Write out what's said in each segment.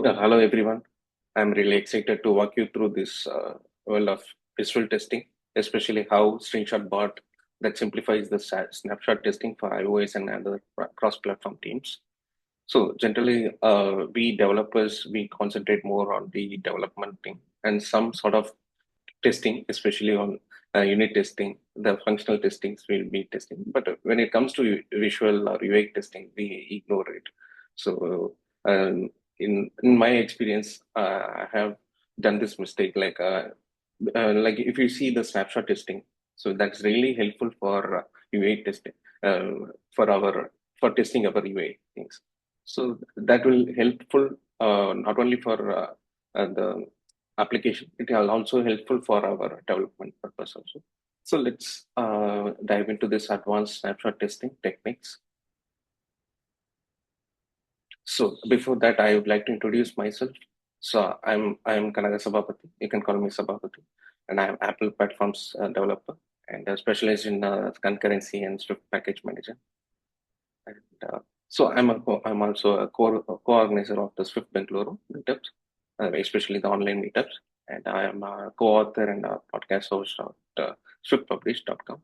Hello everyone. I'm really excited to walk you through this world of visual testing, especially how Screenshot bot that simplifies the snapshot testing for iOS and other cross-platform teams. So generally, we developers, we concentrate more on the development thing and some sort of testing, especially on unit testing, the functional testings will be testing. But when it comes to visual or UI testing, we ignore it. So in my experience, I have done this mistake. Like if you see the snapshot testing, so that's really helpful for UA testing for our for testing our UA things. So that will helpful not only for the application. It is also helpful for our development purpose also. So let's dive into this advanced snapshot testing techniques. So before that, I would like to introduce myself. So I'm Kanagasabapathy. You can call me Sabapathy, and I'm Apple platforms developer and specialized in concurrency and Swift package manager. And so I'm also a co-organizer of the Swift Bengaluru meetups, especially the online meetups, and I am a co-author and a podcast host of swiftpublish.com.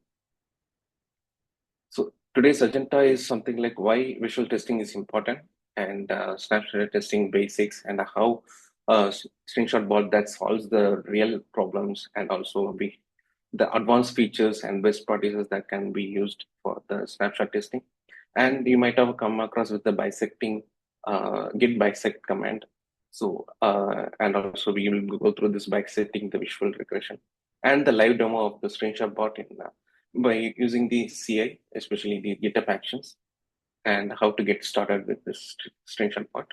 So today's agenda is something like why visual testing is important and snapshot testing basics and how screenshot bot that solves the real problems and also the advanced features and best practices that can be used for the snapshot testing. And you might have come across with the bisecting git bisect command. So and also we will go through this bisecting the visual regression and the live demo of the screenshot bot in by using the CI, especially the GitHub Actions, and how to get started with this screenshot part.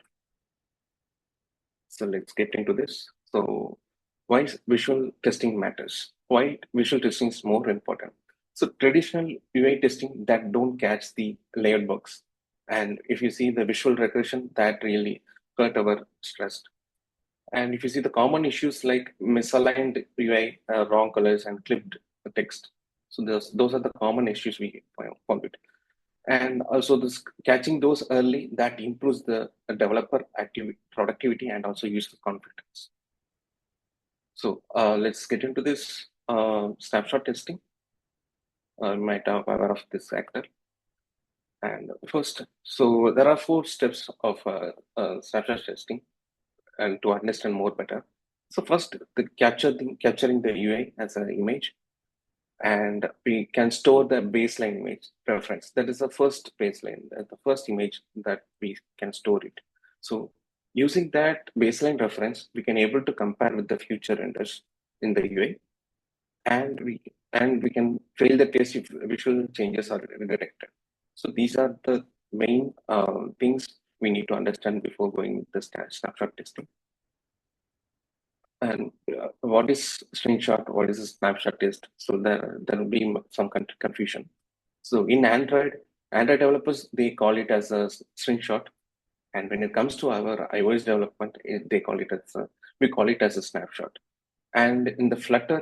So let's get into this. So why visual testing matters? Why visual testing is more important? So traditional UI testing that don't catch the layered bugs. And if you see the visual regression, that really hurt our trust. And if you see the common issues like misaligned UI, wrong colors, and clipped text, so those are the common issues we found it. And also this catching those early that improves the developer activity, productivity, and also user confidence. So let's get into this snapshot testing. You might have aware of this actor. And first, so there are 4 steps of snapshot testing and to understand more better. So first, capturing the UI as an image, and we can store the baseline image reference. That is the first baseline, the first image that we can store it. So using that baseline reference, we can able to compare with the future renders in the UI, and we can fail the test if visual changes are detected. So these are the main things we need to understand before going with the snapshot testing. And what is screenshot? What is a snapshot test? So there will be some confusion. So in Android developers they call it as a screenshot, and when it comes to our iOS development, they call it as we call it as a snapshot. And in the Flutter,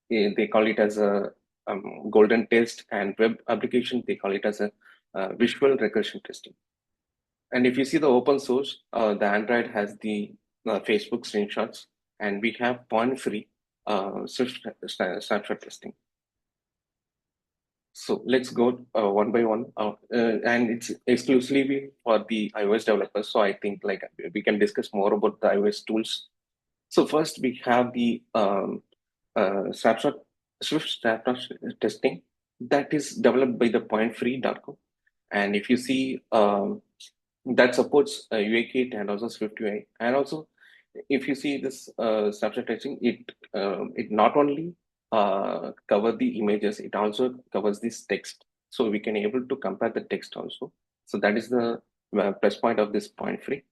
they call it as a golden test, and web application they call it as a visual regression testing. And if you see the open source, the Android has the Facebook screenshots, and we have point-free snapshot testing. So let's go one by one, and it's exclusively for the iOS developers. So I think like we can discuss more about the iOS tools. So first we have the snapshot Swift snapshot testing that is developed by the point-free.com. And if you see that supports UIKit and also Swift UI. And also, if you see this snapshot testing, it not only cover the images, it also covers this text. So we can able to compare the text also. So that is the plus point of this point free.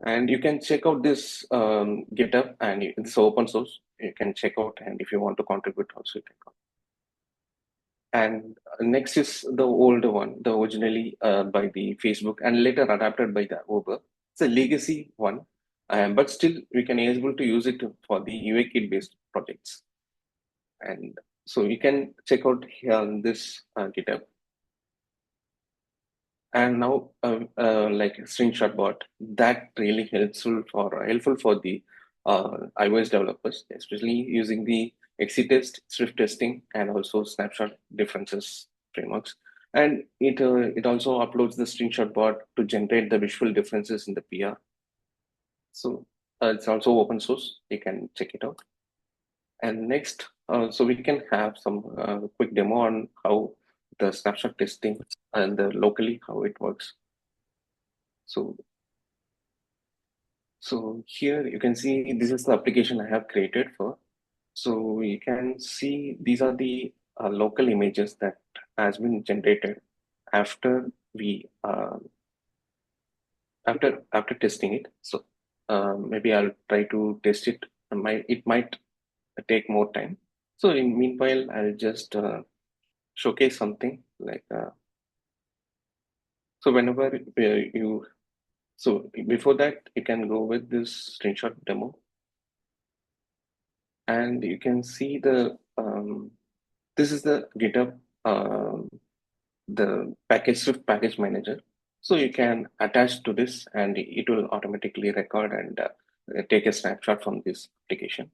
And you can check out this GitHub and it's open source. You can check out, and if you want to contribute also, you can come. And next is the old one, the originally by the Facebook and later adapted by the Uber. It's a legacy one, but still we can able to use it for the UIKit based projects. And so you can check out here on this GitHub. And now, like screenshot bot, that really helpful for the iOS developers, especially using the XC Swift testing, and also Snapshot differences frameworks. And it also uploads the screenshot bot to generate the visual differences in the PR. So it's also open source. You can check it out. And next, so we can have some quick demo on how the snapshot testing and locally how it works. So So here you can see this is the application I have created for. So you can see these are the local images that has been generated after we after testing it. So maybe I'll try to test it. It might take more time. So in meanwhile, I'll just showcase something like so whenever you so before that you can go with this screenshot demo, and you can see the this is the GitHub, the package Swift package manager. So you can attach to this, and it will automatically record and take a snapshot from this application.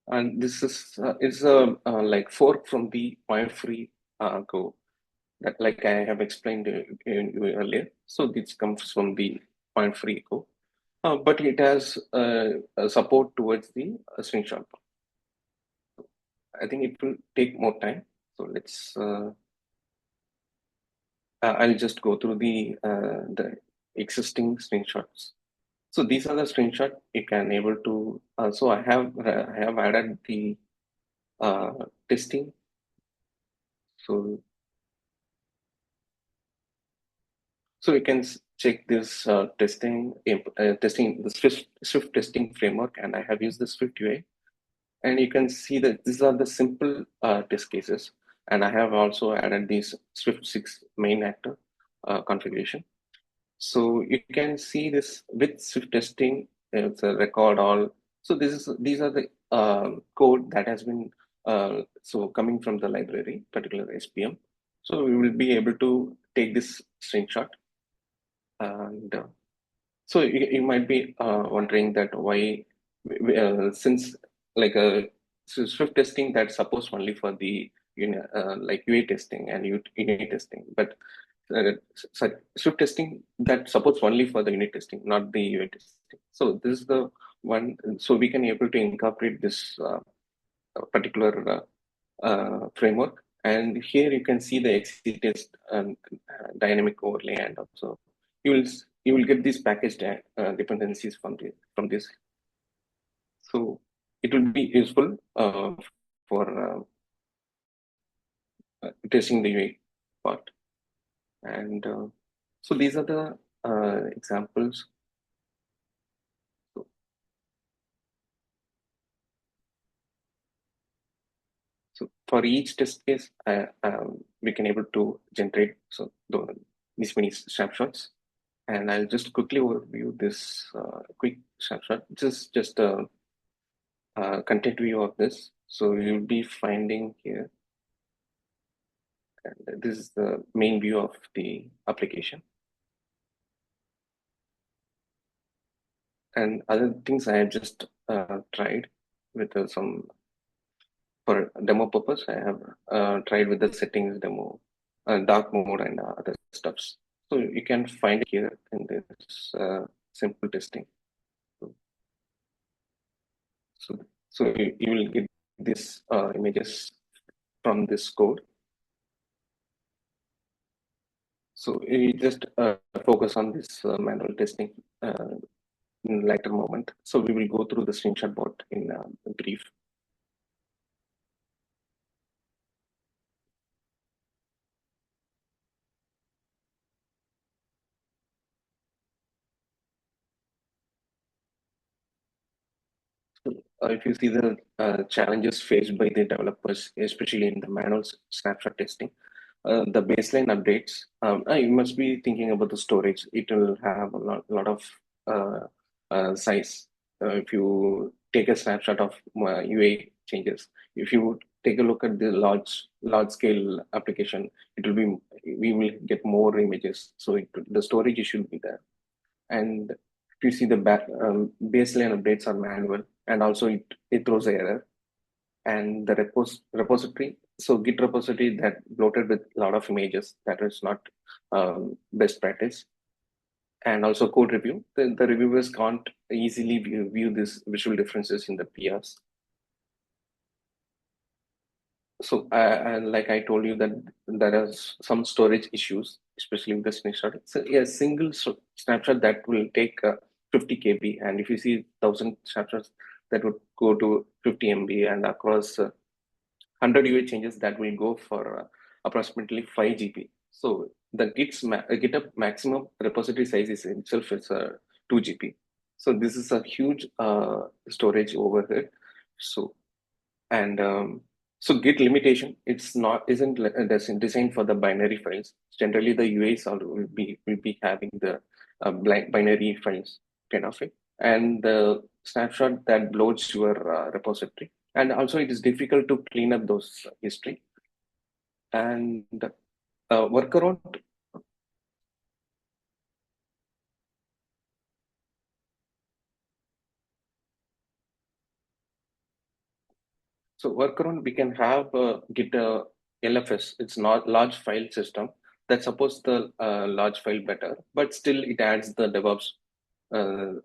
And this is a like fork from the point free Go that, like I have explained earlier. So this comes from the point free Go, but it has support towards the screenshot. I think it will take more time. So let's. I'll just go through the existing screenshots. So these are the screenshot you can able to. So I have added the uh, testing. So you can check this testing the Swift testing framework, and I have used the Swift UI, and you can see that these are the simple test cases, and I have also added these Swift 6 main actor configuration. So you can see this with Swift testing, it's a record all. So these are the code that has been so coming from the library, particular SPM. So we will be able to take this screenshot, and so you might be wondering that why, since like Swift testing that's supposed only for the like UA testing and unit testing, but Swift testing that supports only for the unit testing, not the UA testing. So this is the one. So we can able to incorporate this particular framework. And here you can see the XC test dynamic overlay, and also you will you will get these package dependencies from this. So it will be useful for testing the UI part. And so these are the examples. So, so for each test case, we can able to generate these many snapshots. And I'll just quickly overview this quick snapshot. Just a content view of this. So you'll be finding here, and this is the main view of the application. And other things I have just tried with some, for demo purpose, I have tried with the settings demo, dark mode, and other stuffs. So you can find it here in this simple testing. So, you will get these images from this code. So you just focus on this manual testing in later moment. So we will go through the screenshot bot in brief. If you see the challenges faced by the developers, especially in the manual snapshot testing, the baseline updates, you must be thinking about the storage. It will have a lot of size. If you take a snapshot of UA changes, if you take a look at the large scale application, it will be we will get more images. So the storage issue will be there. And if you see the baseline updates are manual, and also it throws an error. And the repository, so Git repository that bloated with a lot of images, that is not best practice. And also code review, the reviewers can't easily view these visual differences in the PRs. So like I told you that there are some storage issues, especially with the snapshot. So a single snapshot that will take 50 KB, and if you see 1,000 snapshots, that would go to 50 MB, and across 100 UI changes, that will go for approximately 5 GB. So the GitHub maximum repository size is itself is 2 GB. So this is a huge storage overhead. So and so Git limitation, it's not isn't designed for the binary files. Generally, the UIs will be having the binary files kind of it, and the snapshot that loads your repository. And also, it is difficult to clean up those history. And workaround. So workaround, we can have Git LFS. It's not large file system that supports the large file better, but still it adds the DevOps, the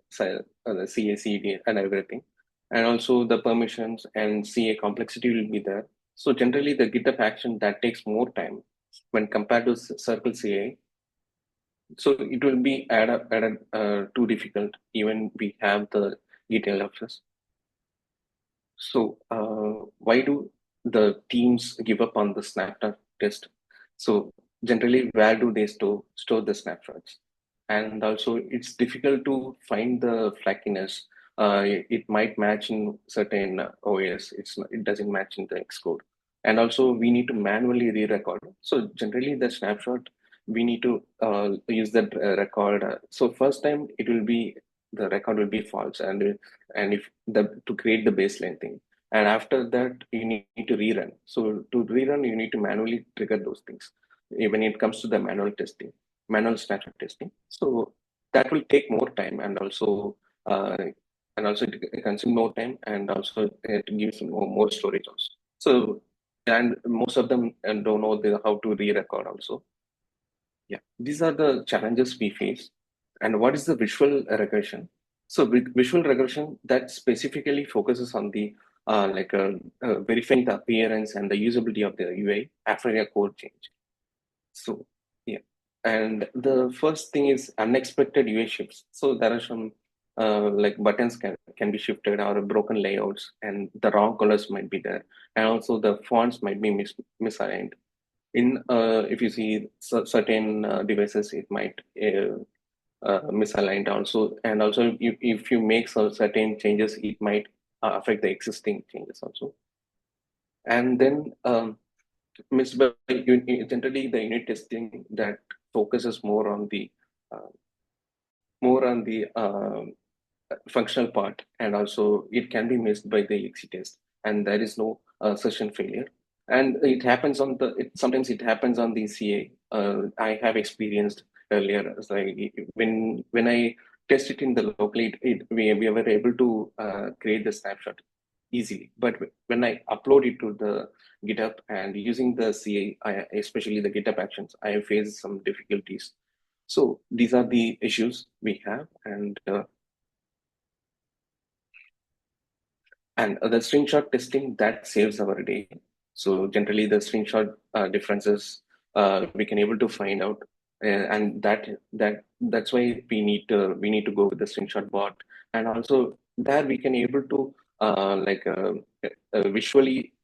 CA, CD, and everything. And also the permissions and CA complexity will be there. So generally, the GitHub action that takes more time when compared to Circle CA. So it will be added too difficult. Even we have the Git LFS. So why do the teams give up on the snapshot test? So generally, where do they store the snapshots? And also, it's difficult to find the flakiness. It might match in certain OS. It doesn't match in the Xcode. And also, we need to manually re-record. So generally, the snapshot we need to use that record. So first time it will be the record will be false, and if the to create the baseline thing, and after that you need to rerun. So to rerun, you need to manually trigger those things. When it comes to the manual snapshot testing, so that will take more time, uh, and also it consumes more time, and also it gives more storage also. So and most of them don't know how to re-record also. Yeah, these are the challenges we face. And what is the visual regression? So with visual regression, that specifically focuses on the verifying the appearance and the usability of the UI after a code change. So yeah, and the first thing is unexpected UI shifts. So there are some like buttons can be shifted, or broken layouts, and the wrong colors might be there, and also the fonts might be misaligned. In if you see certain devices, it might misaligned also, and also if you make some certain changes, it might affect the existing changes also. And then missed by generally the unit testing that focuses uh, more on the functional part, and also it can be missed by the exe test, and there is no session failure. And it happens on sometimes it happens on the CA. I have experienced earlier, so when I test it in the locally, we were able to create the snapshot easily. But when I upload it to the GitHub and using the CA, especially the GitHub Actions, I face some difficulties. So these are the issues we have, and the screenshot testing that saves our day. So generally, the screenshot differences we can able to find out, and that's why we need to go with the screenshot bot, and also there we can able to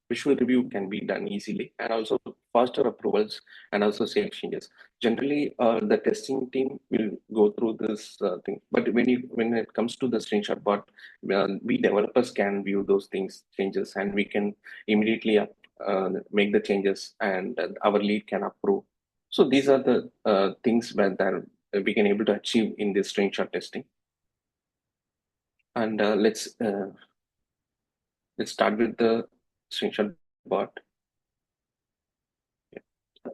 visual review can be done easily, and also faster approvals, and also save changes. Generally, the testing team will go through this thing, but when it comes to the screenshot bot, we developers can view those things changes, and we can immediately make the changes, and our lead can approve. So these are the things that we can able to achieve in this screenshot testing. And let's start with the screenshot But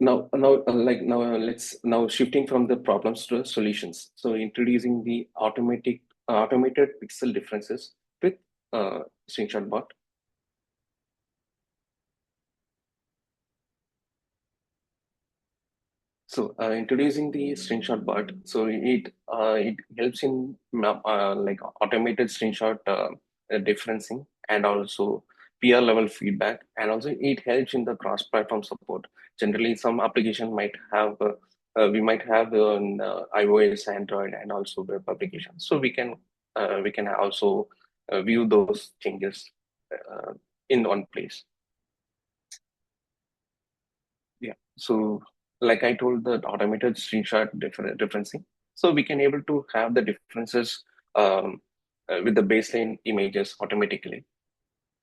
let's now shifting from the problems to the solutions. So introducing the automated pixel differences with screenshot bot. So introducing the screenshot bot, so it helps in like automated screenshot differencing and also peer level feedback, and also it helps in the cross-platform support. Generally, some application might have we might have on iOS, Android, and also web applications. So we can also view those changes uh, in one place. Yeah. So, like I told, the automated differencing. So we can able to have the differences with the baseline images automatically,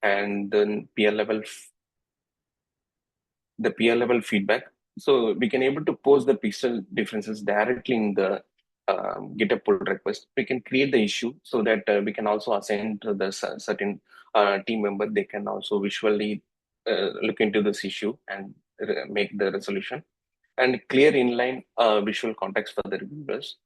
and then the peer level feedback. So we can able to post the pixel differences directly in the GitHub pull request. We can create the issue so that we can also assign to the certain team member. They can also visually look into this issue and make the resolution, and clear inline visual context for the reviewers.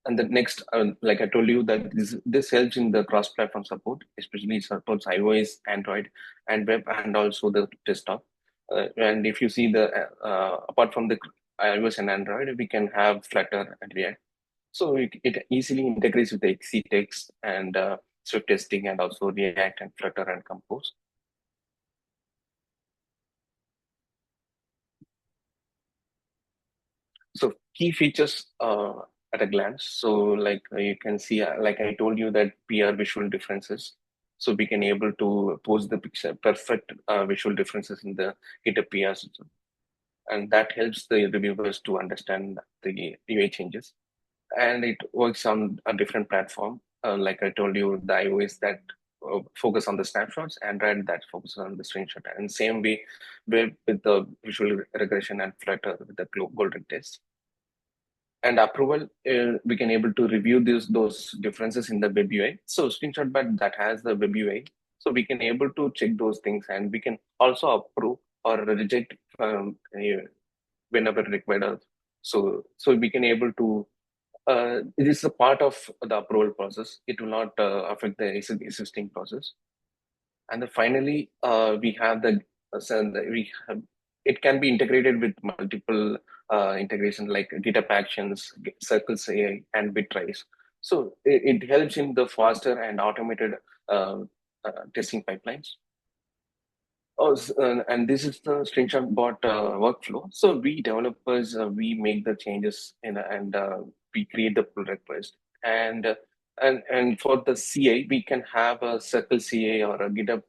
And the next, like I told you, that this helps in the cross-platform support, especially it supports iOS, Android, and web, and also the desktop. And if you see the apart from the iOS and Android, we can have Flutter and React. So it easily integrates with the XC and Swift testing, and also React and Flutter and Compose. So key features at a glance. So like you can see, like I told you, that PR visual differences. So we can able to post the picture perfect visual differences in the GitHub PR system, and that helps the reviewers to understand the UI changes. And it works on a different platform. Like I told you, the iOS that focus on the snapshots, Android that focus on the screenshot, and same way with the visual regression and Flutter with the golden test. And approval, we can able to review those differences in the web UI. So screenshot but that has the web UI, so we can able to check those things, and we can also approve or reject whenever required. So we can able to it is a part of the approval process. It will not affect the existing process. And then finally, we have we have, it can be integrated with multiple integration like GitHub Actions, Circles AI, and Bitrise. So it helps in the faster and automated uh, testing pipelines. And this is the screenshot bot workflow. So we developers, we make the changes and we create the pull request. And and for the CA, we can have a Circle CA or a GitHub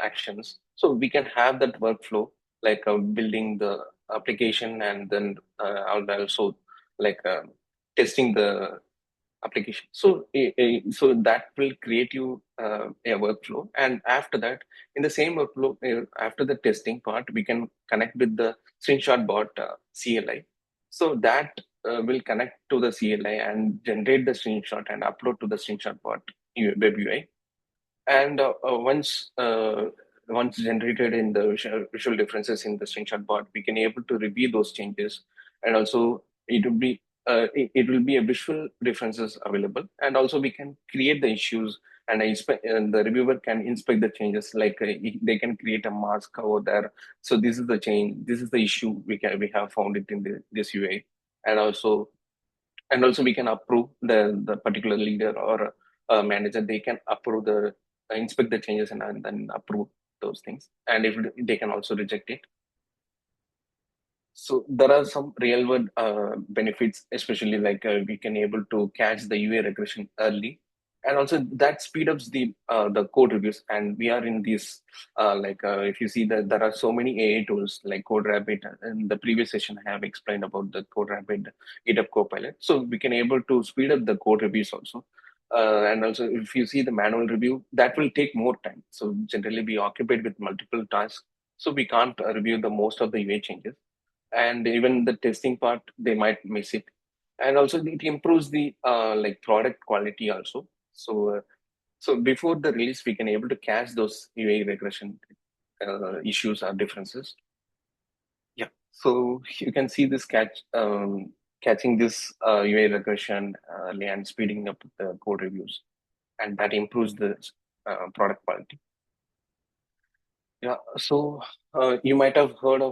Actions. So we can have that workflow like building the application, and then also like testing the application. So, so that will create you a workflow, and after that, in the same workflow, after the testing part, we can connect with the screenshot bot CLI. So that will connect to the CLI and generate the screenshot and upload to the screenshot bot web UI. And once generated in the visual differences in the screenshot bot, we can able to review those changes, and also it will be a visual differences available, and also we can create the issues, and the reviewer can inspect the changes. Like they can create a mask over there. So this is the change. This is the issue we have found it in this UA, and also we can approve the particular leader or manager. They can approve the inspect the changes, and then approve those things, and if they can also reject it. So there are some real world benefits, especially like we can able to catch the UA regression early, and also that speed ups the code reviews. And we are in this if you see that there are so many AI tools like CodeRabbit. In the previous session, I have explained about the CodeRabbit GitHub Copilot. So we can able to speed up the code reviews also. And also, if you see the manual review, that will take more time. So generally, we occupied with multiple tasks, so we can't review the most of the UA changes, and even the testing part they might miss it. And also it improves the like product quality also. So before the release we can able to catch those UA regression. issues or differences. Yeah. So you can see this catching this UA regression and speeding up the code reviews, and that improves the product quality. Yeah. So you might have heard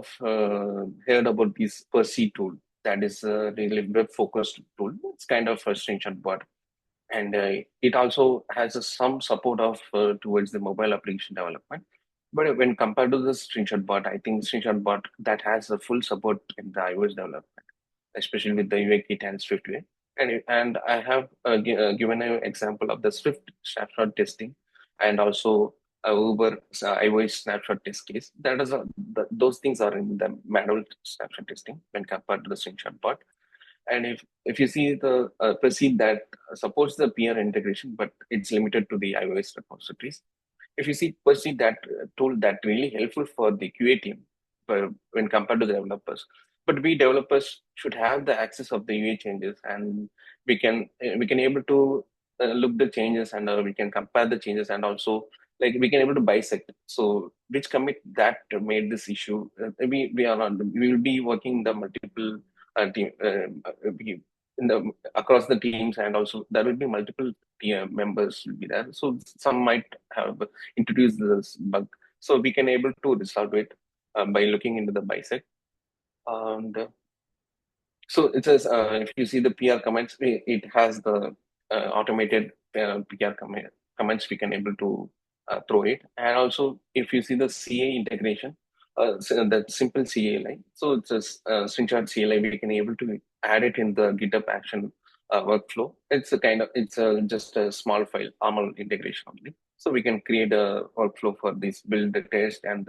about this Percy tool. That is a really web-focused tool. It's kind of a screenshot bot, and it also has some support of towards the mobile application development. But when compared to the screenshot bot, I think screenshot bot that has a full support in the iOS development, especially with the UA kit and Swift UA. And I have given an example of the Swift snapshot testing and also Uber iOS snapshot test case. Those things are in the manual snapshot testing when compared to the screenshot bot. And if you see the proceed that supports the peer integration, but it's limited to the iOS repositories. If you see personally that tool that really helpful for the QA team when compared to the developers. But we developers should have the access of the UA changes, and we can able to look the changes, and we can compare the changes, and also like we can able to bisect. So which commit that made this issue? We are not we will be working the multiple team in the across the teams, and also there will be multiple members will be there. So some might have introduced this bug. So we can able to resolve it by looking into the bisect. And so it says if you see the PR comments, it has the automated PR comments we can able to throw it. And also if you see the CA integration, so that simple CA line. So it's a screenshot CA line. We can able to add it in the GitHub action workflow. It's just a small file, normal integration only. So we can create a workflow for this build the test and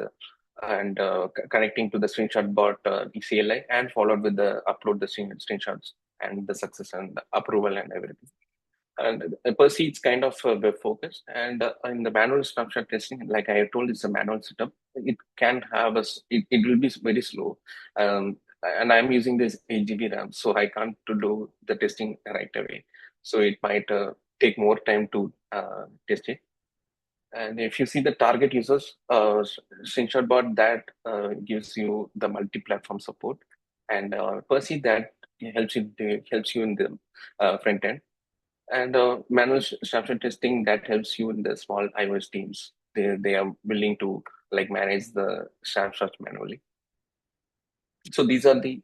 connecting to the screenshot bot CLI and followed with the upload the screenshots and the success and the approval and everything. And per se, it's kind of web focused. And in the manual snapshot testing, like I have told, it's a manual setup. It can have it will be very slow. And I'm using this 8 GB RAM, so I can't to do the testing right away. So it might take more time to test it. And if you see the target users, Screenshot Bot that gives you the multi-platform support, and Percy that helps you in the front end, and manual snapshot testing that helps you in the small iOS teams. They are willing to like manage the snapshots manually. So these are the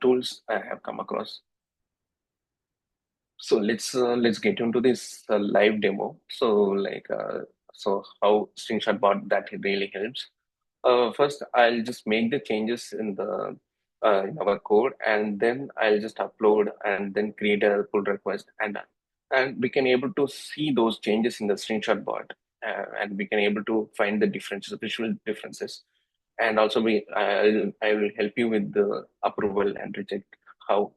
tools I have come across. So let's get into this live demo. So how Screenshot Bot that really helps. First, I'll just make the changes in our code, and then I'll just upload and then create a pull request, and we can able to see those changes in the screenshot bot, and we can able to find the differences, visual differences, and also I will help you with the approval and reject how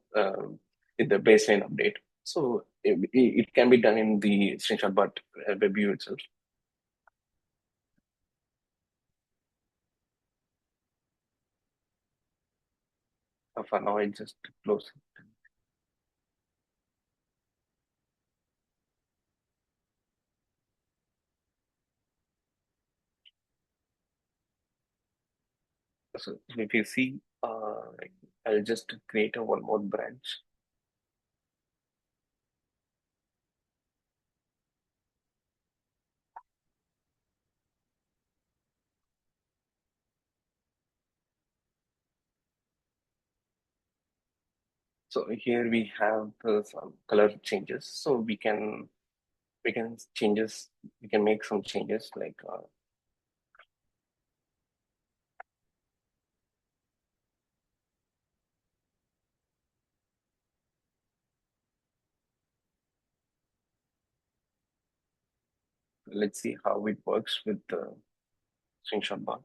in the baseline update. So it can be done in the screenshot bot web view itself. For now, I just close. So if you see, I'll just create a one more branch. So here we have some color changes. So we can changes we can make some changes like let's see how it works with the screenshot bar.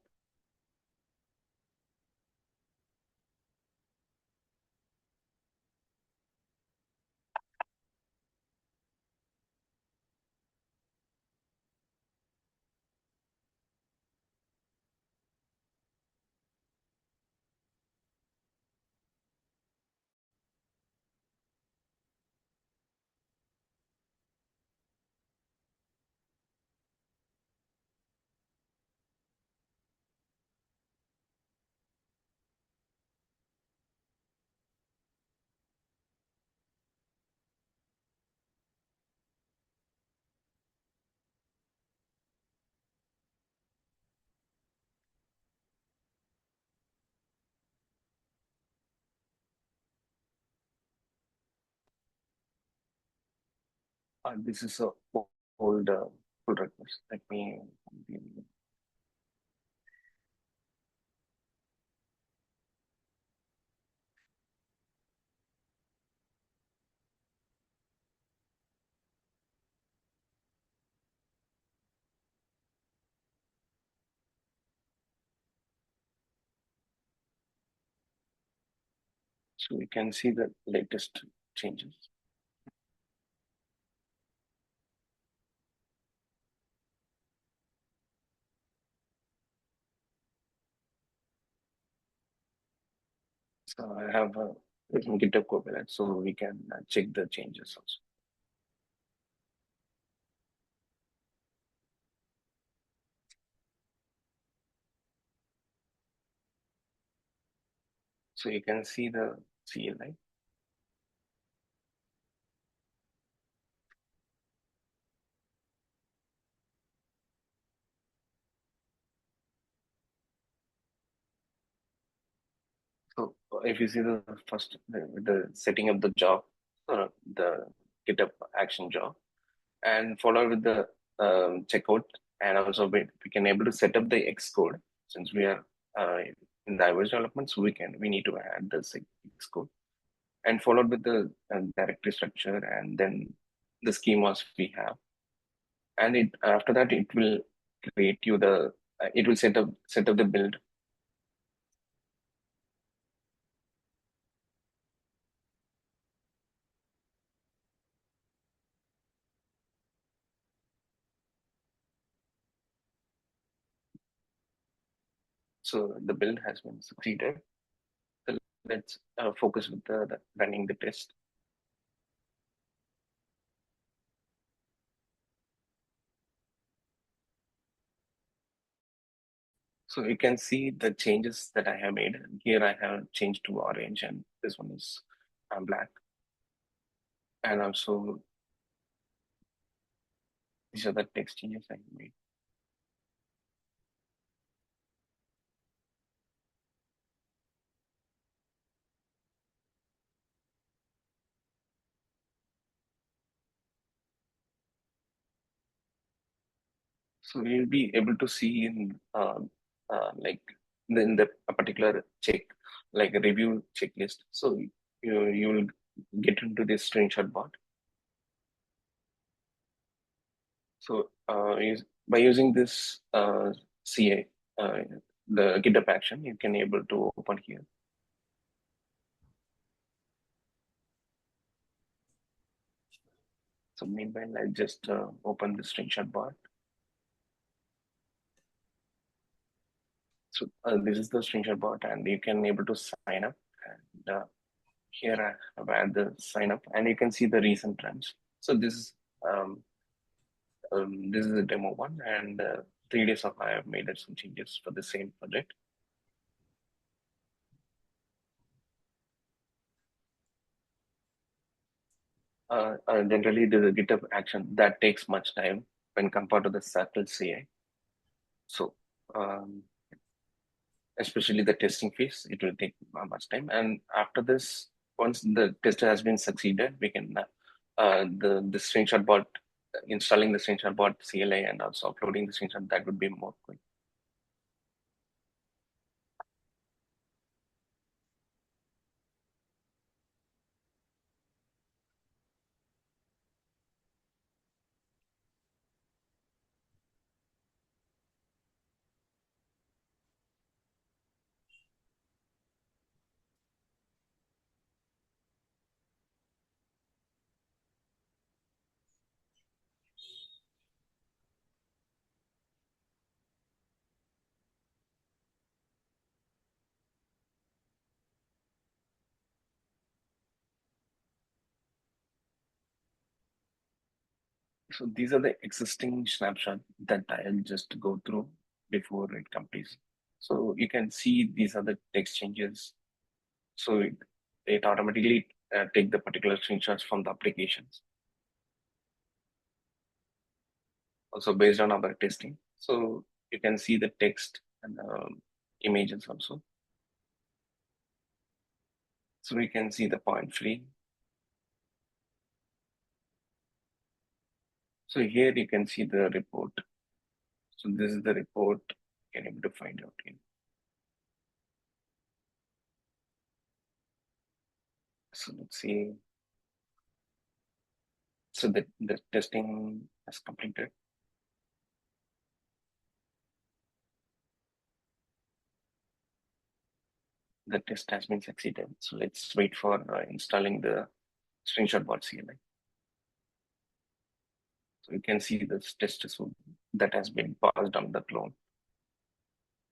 This is a old pull request. Let me. So you can see the latest changes. So I have a GitHub Copilot, so we can check the changes also. So you can see the CLI. So if you see the first, the setting up the job, the GitHub action job, and follow with the checkout, and also we can able to set up the Xcode since we are in the iOS development, so we need to add the Xcode and followed with the directory structure and then the schemas we have, and it after that it will create you the it will set up the build. So the build has been succeeded. So let's focus with the running the test. So you can see the changes that I have made. Here I have changed to orange and this one is black. And also these are the text changes I made. So you'll be able to see in like in the a particular check, like a review checklist. So you will get into this screenshot bot. So by using this CA, the GitHub action, you can able to open here. So meanwhile, I just open the screenshot bot. So this is the screenshot bot, and you can able to sign up. And here I have add the sign up, and you can see the recent trends. So um, this is a demo one, and 3 days of I have made some changes for the same project. Generally, the GitHub action that takes much time when compared to the Circle CI. So especially the testing phase, it will take much time. And after this, once the test has been succeeded, we can the screenshot bot installing the screenshot bot CLI and also uploading the screenshot, that would be more quick. So these are the existing snapshot that I'll just go through before it completes. So you can see these are the text changes. So it automatically take the particular screenshots from the applications. Also based on our testing. So you can see the text and images also. So we can see the point free. So here you can see the report. So this is the report you can able to find out in. So let's see. So the testing has completed. The test has been succeeded. So let's wait for installing the screenshot bot CLI. So you can see this test that has been passed on the clone.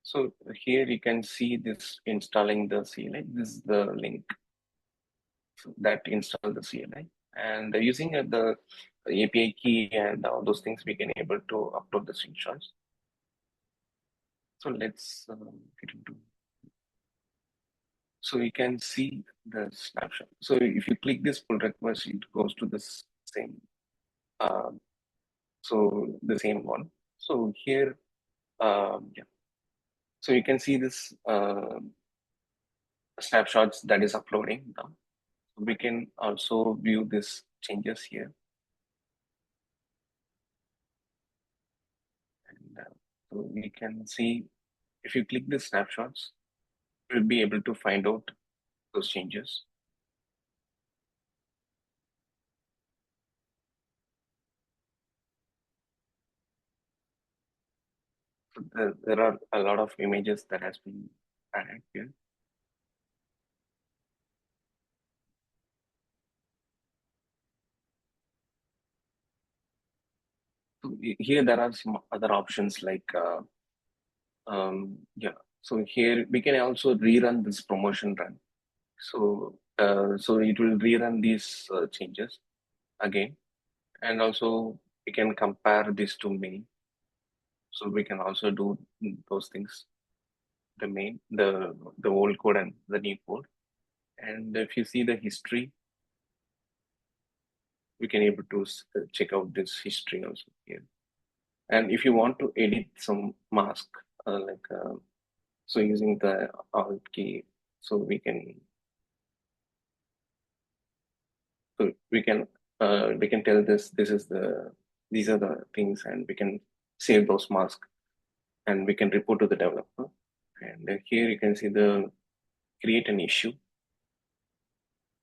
So here you can see this installing the CLI. This is the link that install the CLI. And using the API key and all those things, we can able to upload the screenshots. So let's get into. So you can see the snapshot. So if you click this pull request, it goes to this same. Uh, so the same one. So here, yeah. So you can see this snapshots that is uploading now. We can also view this changes here. And so we can see if you click the snapshots, you'll be able to find out those changes. So there are a lot of images that has been added here. So here there are some other options like yeah. So here we can also rerun this promotion run. So it will rerun these changes again, and also we can compare this to main. So we can also do those things, the main, the old code and the new code. And if you see the history, we can able to check out this history also here. And if you want to edit some mask, so using the alt key, so we can tell this is these are the things, and we can save those masks, and we can report to the developer. And here you can see the create an issue.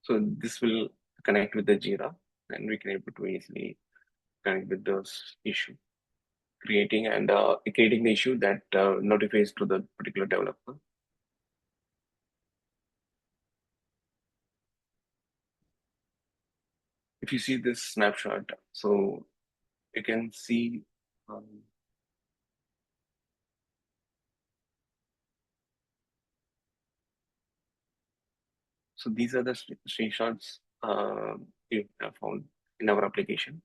So this will connect with the Jira, and we can able to easily connect with those issue, creating the issue that notifies to the particular developer. If you see this snapshot, so you can see. Um, so these are the screenshots we have found in our application.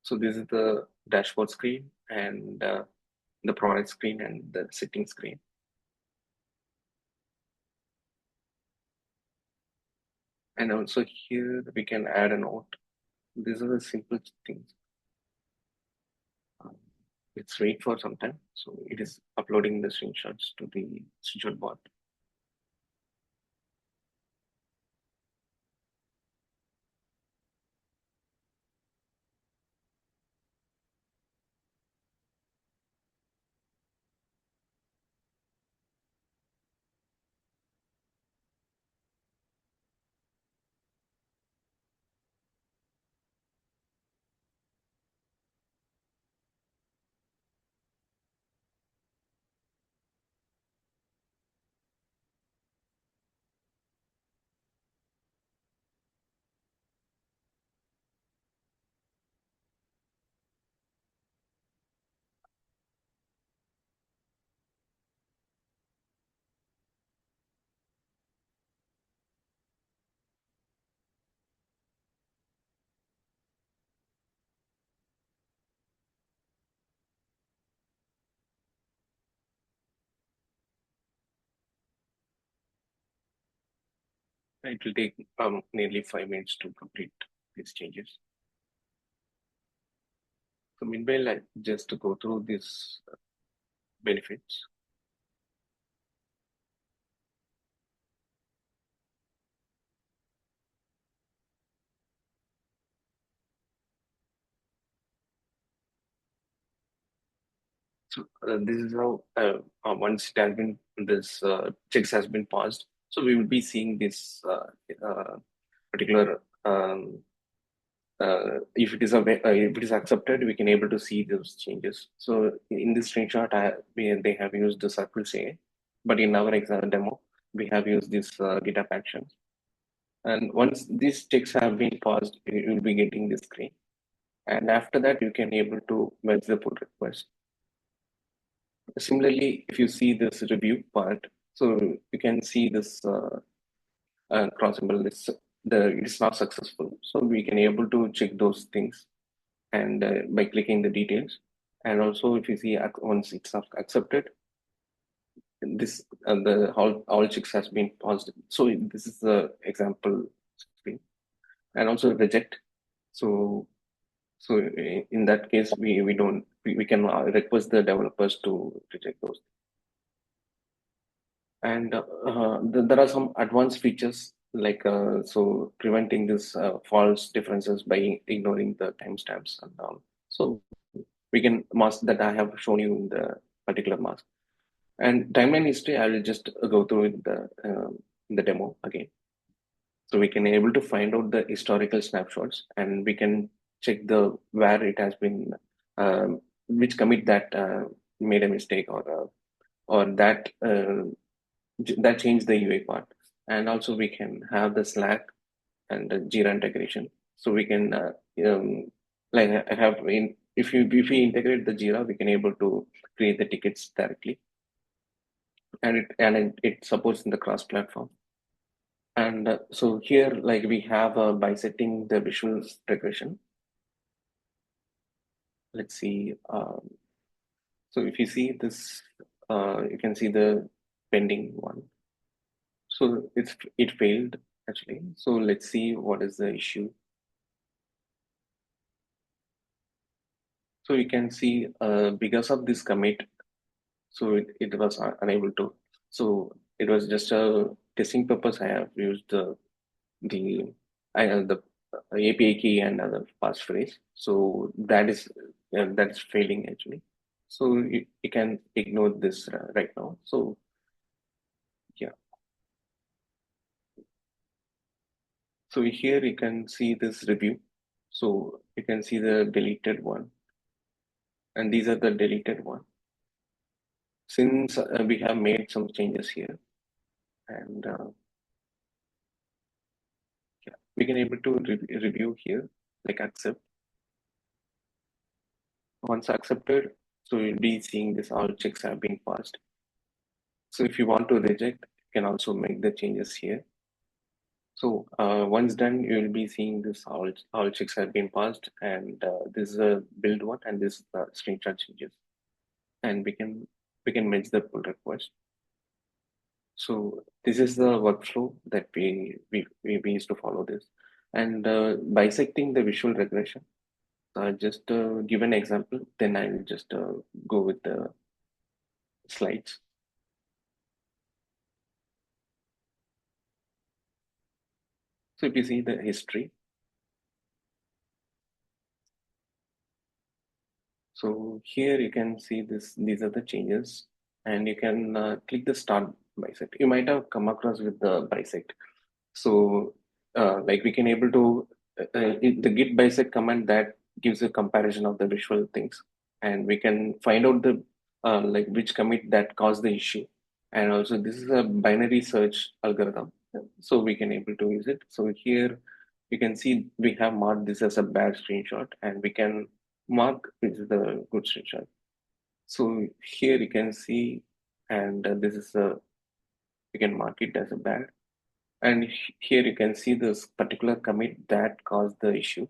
So this is the dashboard screen and the product screen and the setting screen. And also here we can add a note. These are the simple things. Let's wait for some time. So it is uploading the screenshots to the screenshot bot. It will take nearly 5 minutes to complete these changes. So meanwhile, just to go through these benefits. So this is how once it has been this checks has been paused. So we will be seeing this particular if it is if it is accepted, we can able to see those changes. So in this screenshot, they have used the circles A, but in our example demo, we have used this GitHub actions. And once these checks have been paused, you will be getting this screen. And after that, you can able to merge the pull request. Similarly, if you see this review part, so you can see this cross symbol. It's not successful. So we can able to check those things and by clicking the details. And also, if you see once it's accepted, this the all checks has been paused. So this is the example screen. And also reject. So in that case, we can request the developers to reject those. And there are some advanced features like so preventing this false differences by ignoring the timestamps and so we can mask that I have shown you in the particular mask. And timeline history, I will just go through in the demo again. So we can able to find out the historical snapshots, and we can check the where it has been, which commit that made a mistake or that changed the UA part. And also we can have the Slack and the Jira integration. So we can like have in if we integrate the Jira, we can able to create the tickets directly, and it supports in the cross platform. And so here, like we have bisecting the visual regression. Let's see. So if you see this, you can see the pending one. So it failed actually. So let's see what is the issue. So you can see because of this commit, so it was unable to. So it was just a testing purpose. I have used the the API key and other passphrase. So that's failing actually. So you can ignore this right now. So yeah. So here you can see this review. So you can see the deleted one, and these are the deleted one. Since we have made some changes here, and yeah, we can able to review here, like accept. Once accepted, so you'll be seeing this all checks have been passed. So if you want to reject, you can also make the changes here. So once done, you will be seeing this all checks have been passed, and this is a build one, and this is the screenshot changes, and we can match the pull request. So this is the workflow that we used to follow this, and bisecting the visual regression. Just give an example, then I will just go with the slides. So if you see the history, so here you can see this. These are the changes, and you can click the start bisect. You might have come across with the bisect. So like we can able to the git bisect command that gives a comparison of the visual things, and we can find out the like which commit that caused the issue. And also this is a binary search algorithm, so we can able to use it. So here you can see we have marked this as a bad screenshot, and we can mark this is the good screenshot. So here you can see, and this is a we can mark it as a bad. And here you can see this particular commit that caused the issue.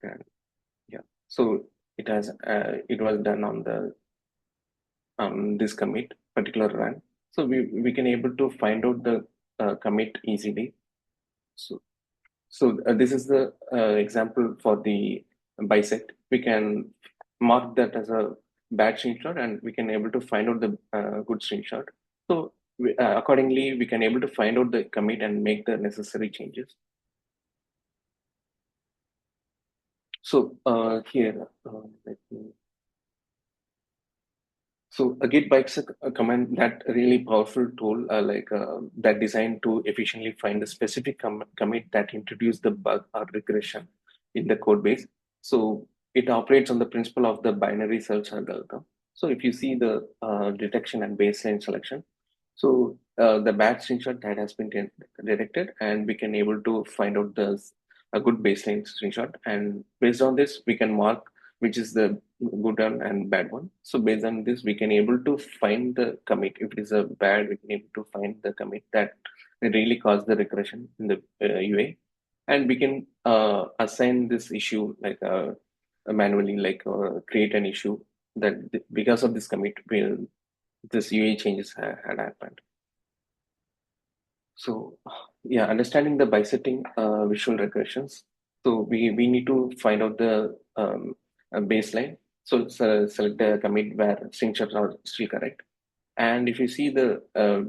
And yeah, so it was done on the this commit particular run. So we can able to find out the commit easily. So this is the example for the bisect. We can mark that as a bad screenshot, and we can able to find out the good screenshot. So accordingly, we can able to find out the commit and make the necessary changes. So here, let me. So a Git bikes a command that really powerful tool that designed to efficiently find the specific commit that introduced the bug or regression in the code base. So it operates on the principle of the binary search algorithm. So if you see the detection and baseline selection, so the bad screenshot that has been detected, and we can able to find out the a good baseline screenshot, and based on this we can mark which is the good one and bad one. So based on this, we can able to find the commit. If it is a bad, we can able to find the commit that really caused the regression in the UA, and we can assign this issue manually, create an issue that because of this commit, will this UA changes had happened. So yeah, understanding the bisecting visual regressions. So we need to find out the baseline. So select the commit where screenshots are still correct. And if you see the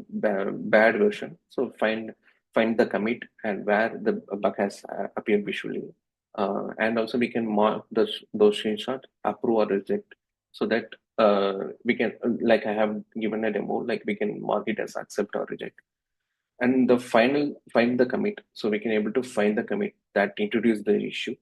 bad version, so find the commit and where the bug has appeared visually. And also we can mark those screenshots, approve or reject, so that we can, like I have given a demo, like we can mark it as accept or reject. And the final find the commit, so we can able to find the commit that introduce the issue.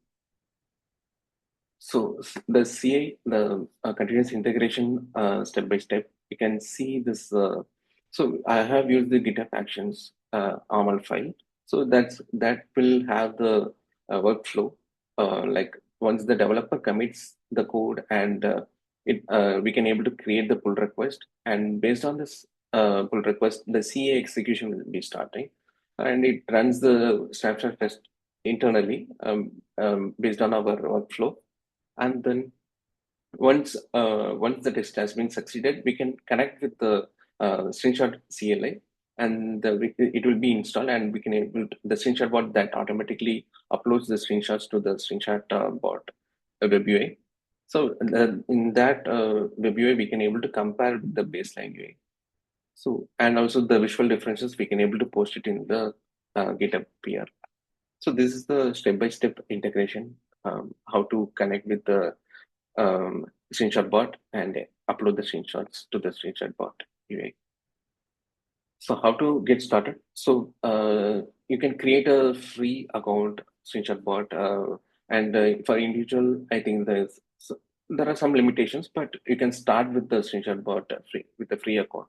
So the CI, the continuous integration, step by step, you can see this. So I have used the GitHub Actions YAML file. So that will have the workflow. Like once the developer commits the code, and we can able to create the pull request, and based on this pull request, the CA execution will be starting, and it runs the snapshot test internally based on our workflow. And then once the test has been succeeded, we can connect with the screenshot CLI, and it will be installed, and we can able to, the screenshot bot that automatically uploads the screenshots to the screenshot bot web UI. So in that web UI, we can able to compare the baseline UI. So and also the visual differences, we can able to post it in the GitHub PR. So this is the step-by-step integration, how to connect with the screenshot bot and upload the screenshots to the screenshot bot UA. So how to get started? So you can create a free account screenshot bot, and for individual, I think there are some limitations, but you can start with the screenshot bot free with a free account.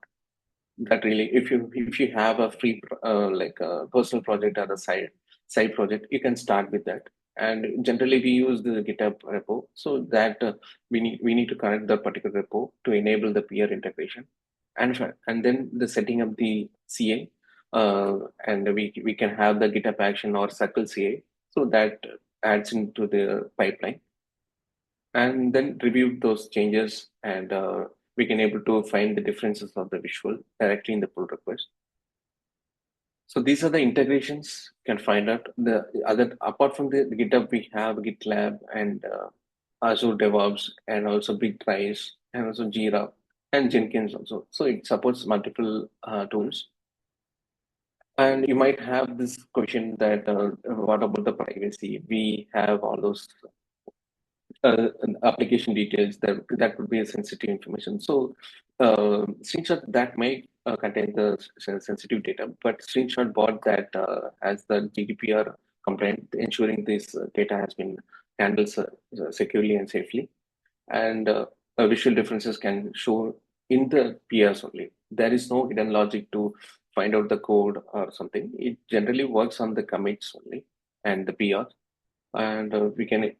That really, if you have a free like a personal project or a side project, you can start with that. And generally we use the GitHub repo, so that we need to connect the particular repo to enable the peer integration, and then the setting up the CA, and we can have the GitHub action or circle CA, so that adds into the pipeline, and then review those changes, and we can able to find the differences of the visual directly in the pull request. So these are the integrations you can find out. The other, apart from the GitHub, we have GitLab and Azure DevOps, and also BigTrace, and also Jira and Jenkins also. So it supports multiple tools. And you might have this question that what about the privacy? We have all those application details that would be a sensitive information. So screenshot that may contain the sensitive data, but screenshot bot that has the GDPR compliant, ensuring this data has been handled securely and safely. And visual differences can show in the PRs only. There is no hidden logic to find out the code or something. It generally works on the commits only and the PR, and we can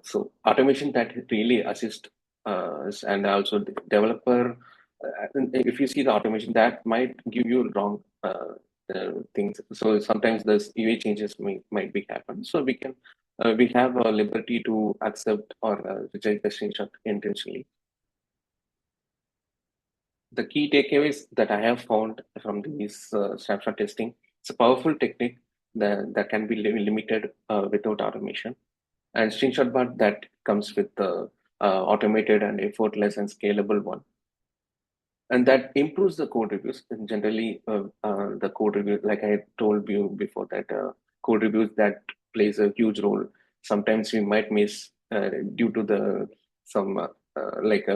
so automation that really assist us, and also the developer, if you see the automation that might give you wrong things, so sometimes the UA changes might be happen, so we have a liberty to accept or reject the screenshot intentionally. The key takeaways that I have found from this snapshot testing, it's a powerful technique that can be limited without automation, and screenshot bot that comes with the automated and effortless and scalable one, and that improves the code reviews. And generally the code review, like I told you before, that code reviews that plays a huge role. Sometimes we might miss due to the some like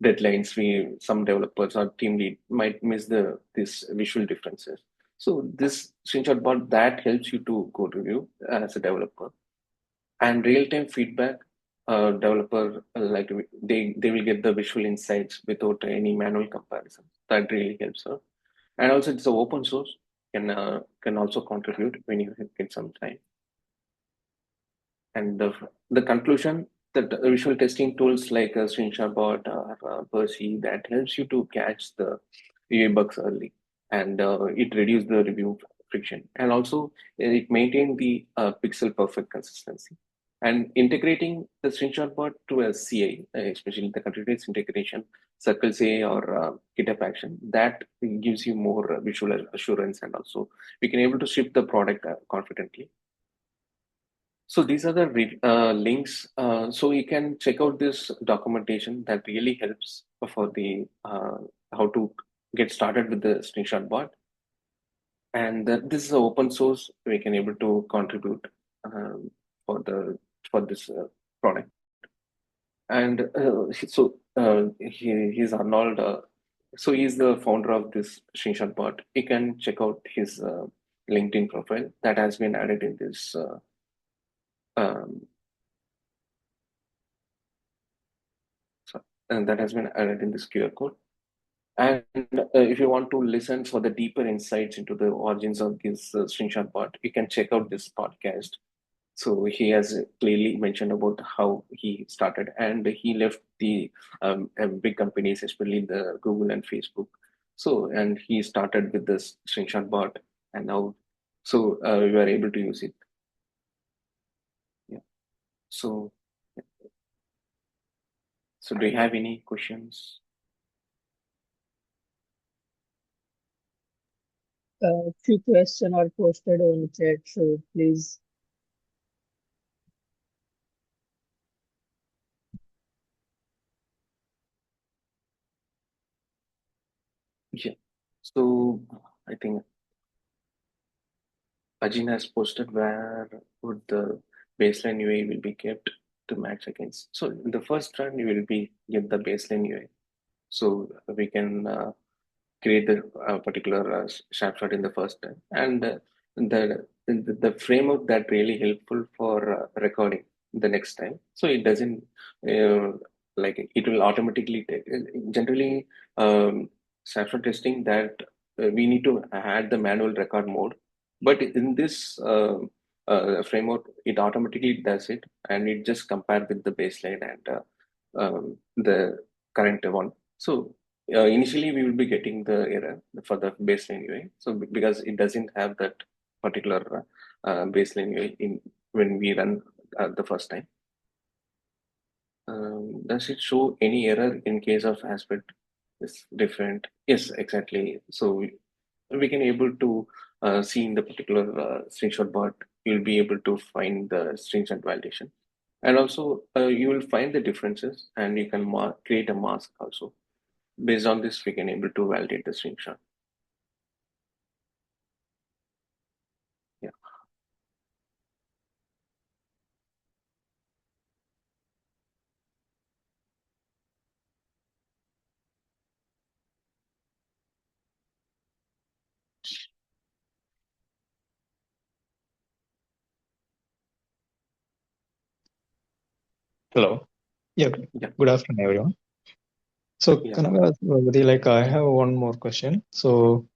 deadlines. Some developers or team lead might miss this visual differences. So this screenshot bot that helps you to code review as a developer, and real-time feedback. Developer like they will get the visual insights without any manual comparison. That really helps her. And also it's a open source, can also contribute when you get some time. And the conclusion that visual testing tools like ScreenshotBot or Percy that helps you to catch the UI bugs early, and it reduces the review friction, and also it maintains the pixel perfect consistency. And integrating the ScreenshotBot to a CI, especially the continuous integration, Circle A or GitHub Action, that gives you more visual assurance, and also we can able to ship the product confidently. So these are the links. So you can check out this documentation that really helps for the how to get started with the screenshot bot. And this is open source. We can able to contribute for for this product. And he's Arnold. So he's the founder of this screenshot bot. You can check out his LinkedIn profile that has been added in this. Um, and that has been added in this QR code. And if you want to listen for the deeper insights into the origins of this screenshot bot, you can check out this podcast. So he has clearly mentioned about how he started, and he left the big companies, especially the Google and Facebook. So, and he started with this screenshot bot, and now, so we were able to use it. Yeah. So, so do you have any questions? Few questions are posted on chat, so please. Yeah. So I think Ajin has posted where would the baseline UI will be kept to match against. So in the first run, you will be get the baseline UI. So we can create the particular snapshot in the first time, and the framework that really helpful for recording the next time. So it doesn't uh, like it will automatically take. Generally, snapshot testing that we need to add the manual record mode, but in this framework, it automatically does it, and it just compare with the baseline and the current one. So initially, we will be getting the error for the baseline UI. So because it doesn't have that particular baseline UI in when we run the first time. Does it show any error in case of aspect is different? Yes, exactly. So we can able to see in the particular screenshot bot, you'll be able to find the screenshot validation. And also, you will find the differences, and you can create a mask also. Based on this, we can able to validate the screenshot. Yeah. Hello. Yeah. Yeah. Good afternoon, everyone. So, Yeah. Kanagasabapathy, like I have one more question. So,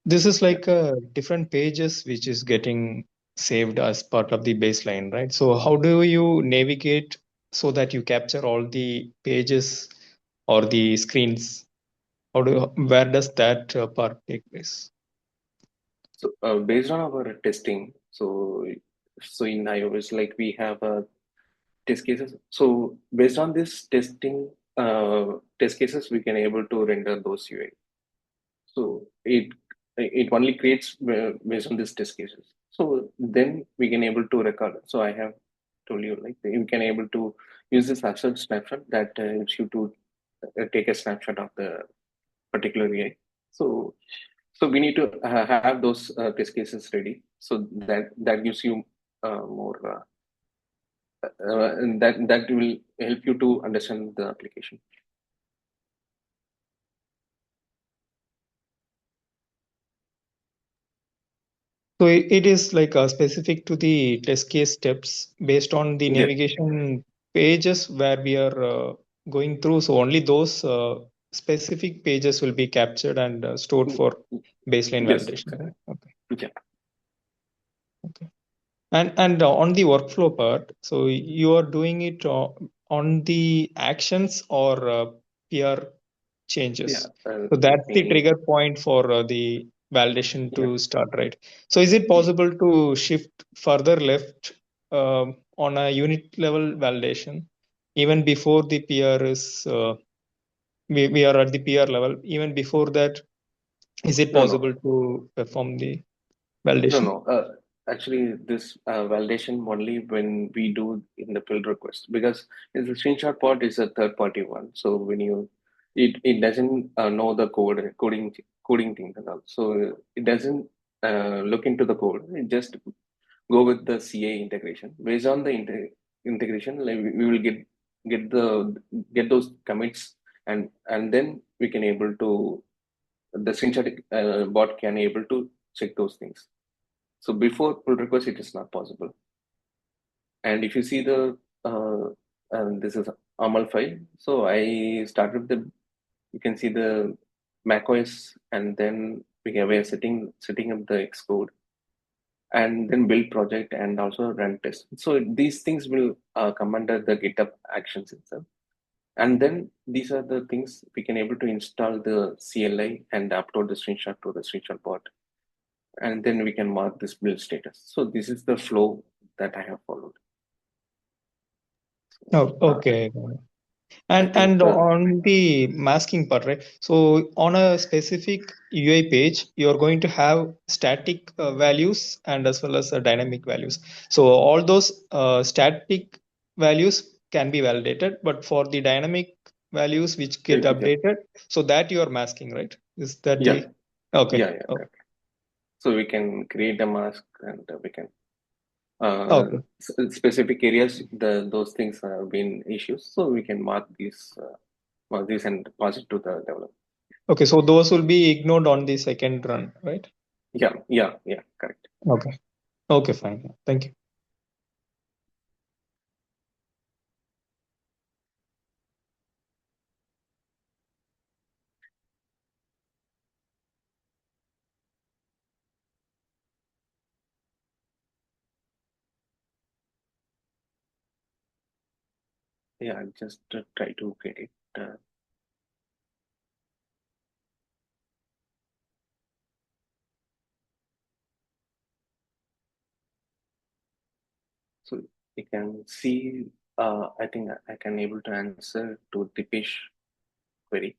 this is Yeah. like different pages which is getting saved as part of the baseline, right? So, how do you navigate so that you capture all the pages or the screens? Where does that part take place? So based on our testing, so in iOS, like we have test cases. So based on this testing test cases, we can able to render those UI. So it only creates based on this test cases. So then we can able to record. So I have told you like you can able to use this actual snapshot that helps you to take a snapshot of the particular AI. So we need to have those test cases ready. So that gives you more. and that will help you to understand the application. So it is like specific to the test case steps based on the Yeah. navigation pages where we are going through. So only those specific pages will be captured and stored for baseline Yes, validation. exactly. Okay. Yeah. Okay. And on the workflow part, so you are doing it on the actions or PR changes. So Let that's the me. trigger point for the validation to start, right? So is it possible to shift further left on a unit level validation even before the PR is we are at the PR level? Even before that, is it No, possible no, to perform the no, validation? no. Actually, this validation only when we do in the pull request, because the screenshot part is a third party one. So when you it doesn't know the coding things and all. So it doesn't look into the code. It just go with the CA integration. Based on the integration, like we will get the get those commits, and then we can able to the screenshot bot can able to check those things. So before pull request, it is not possible. And if you see the this is AML file. So I started with the you can see the macOS, and then we are setting up the Xcode, and then build project and also run test. So these things will come under the GitHub actions itself. And then these are the things we can able to install the CLI and upload the screenshot to the screenshot bot. And then we can mark this build status. So this is the flow that I have followed. Oh, Uh, okay. I think And on the masking part, right? So on a specific UI page, you're going to have static values and as well as dynamic values. So all those static values can be validated, but for the dynamic values which get yeah, updated, so that you are masking, right? Is that yeah, the okay? yeah. Oh, Correct. So we can create a mask, and we can okay. specific areas. Those things have been issues, so we can mark these and pass it to the developer. Okay. So those will be ignored on the second run, right? Yeah. Correct. Okay. Okay. Fine. Thank you. Yeah, I'll just try to get it. So you can see. I think I can able to answer to Dipesh query.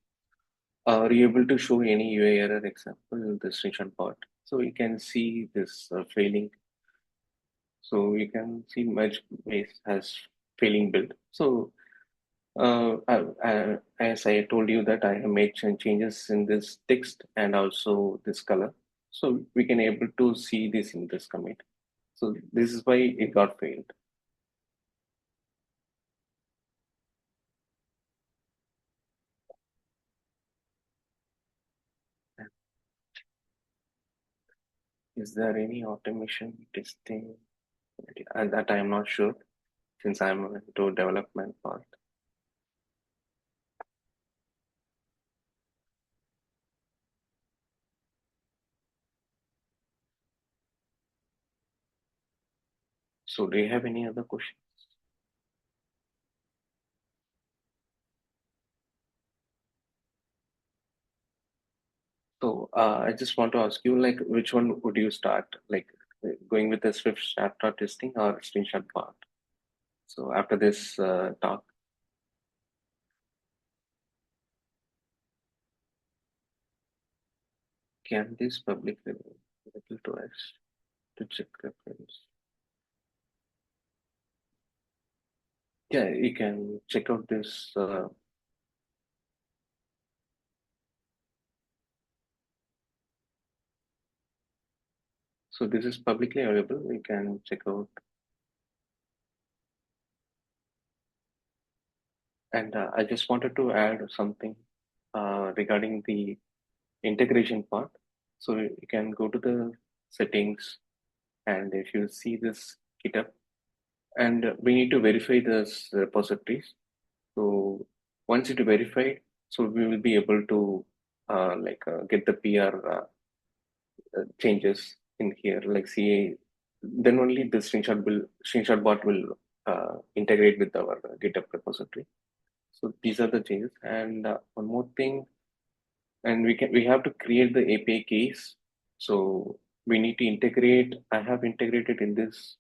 Are you able to show any UI error example in the screenshot part? So you can see this failing. So you can see merge base has failing build. So as I told you that I have made changes in this text and also this color. So we can able to see this in this commit. So this is why it got failed. Is there any automation testing? And that I am not sure since I'm into development part. So do you have any other questions? So I just want to ask you, like, which one would you start? Like, going with the Swift snapshot testing or screenshot part? So after this talk, can this publicly available to us to check reference? Yeah, you can check out this. So this is publicly available. You can check out. And I just wanted to add something regarding the integration part. So you can go to the settings, and if you see this GitHub, and we need to verify this repositories. So once it verified, so we will be able to get the PR changes in here, like CA. Then only the screenshot bot will integrate with our GitHub repository. So these are the changes. And one more thing, and we have to create the API keys. So we need to integrate. I have integrated in this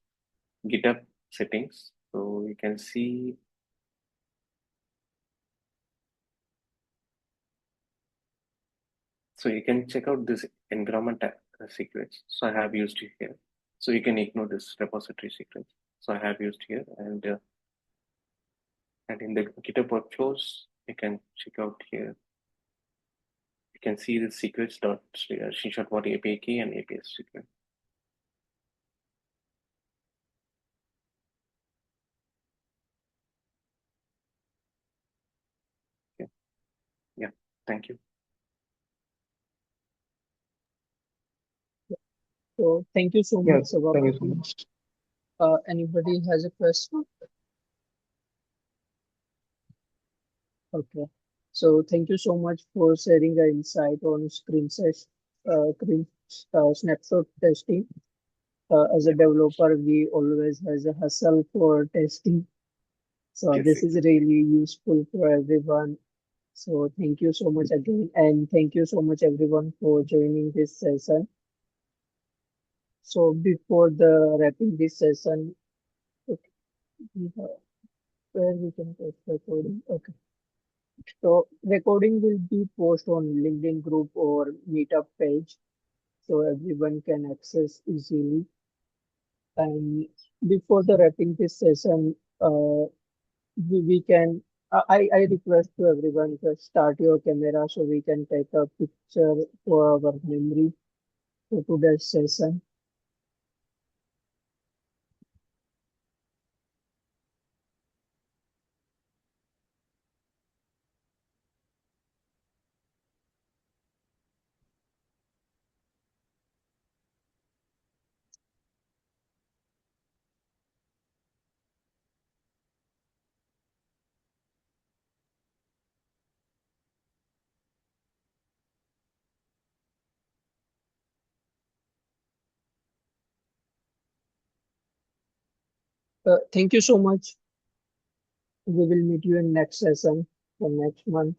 GitHub settings. So you can see. So you can check out this environment secrets. So I have used it here. So you can ignore this repository secrets. So I have used here, and in the GitHub workflows, you can check out here. You can see the secrets dot screenshot bot API key and API secret. Okay. Yeah. Thank you. So thank you so Yeah, much, thank you so Sabapathy. much. Anybody has a question? Okay. So thank you so much for sharing the insight on snapshot testing. As a developer, we always has a hustle for testing. So Yes. this is really useful for everyone. So thank you so much again, and thank you so much everyone for joining this session. So before the wrapping this session, okay, where we can post recording. Okay. So recording will be posted on LinkedIn group or meetup page, so everyone can access easily. And before the wrapping this session, we can. I request to everyone to start your camera so we can take a picture for our memory for today's session. Thank you so much. We will meet you in next session for next month.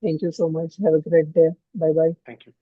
Thank you so much. Have a great day. Bye bye. Thank you.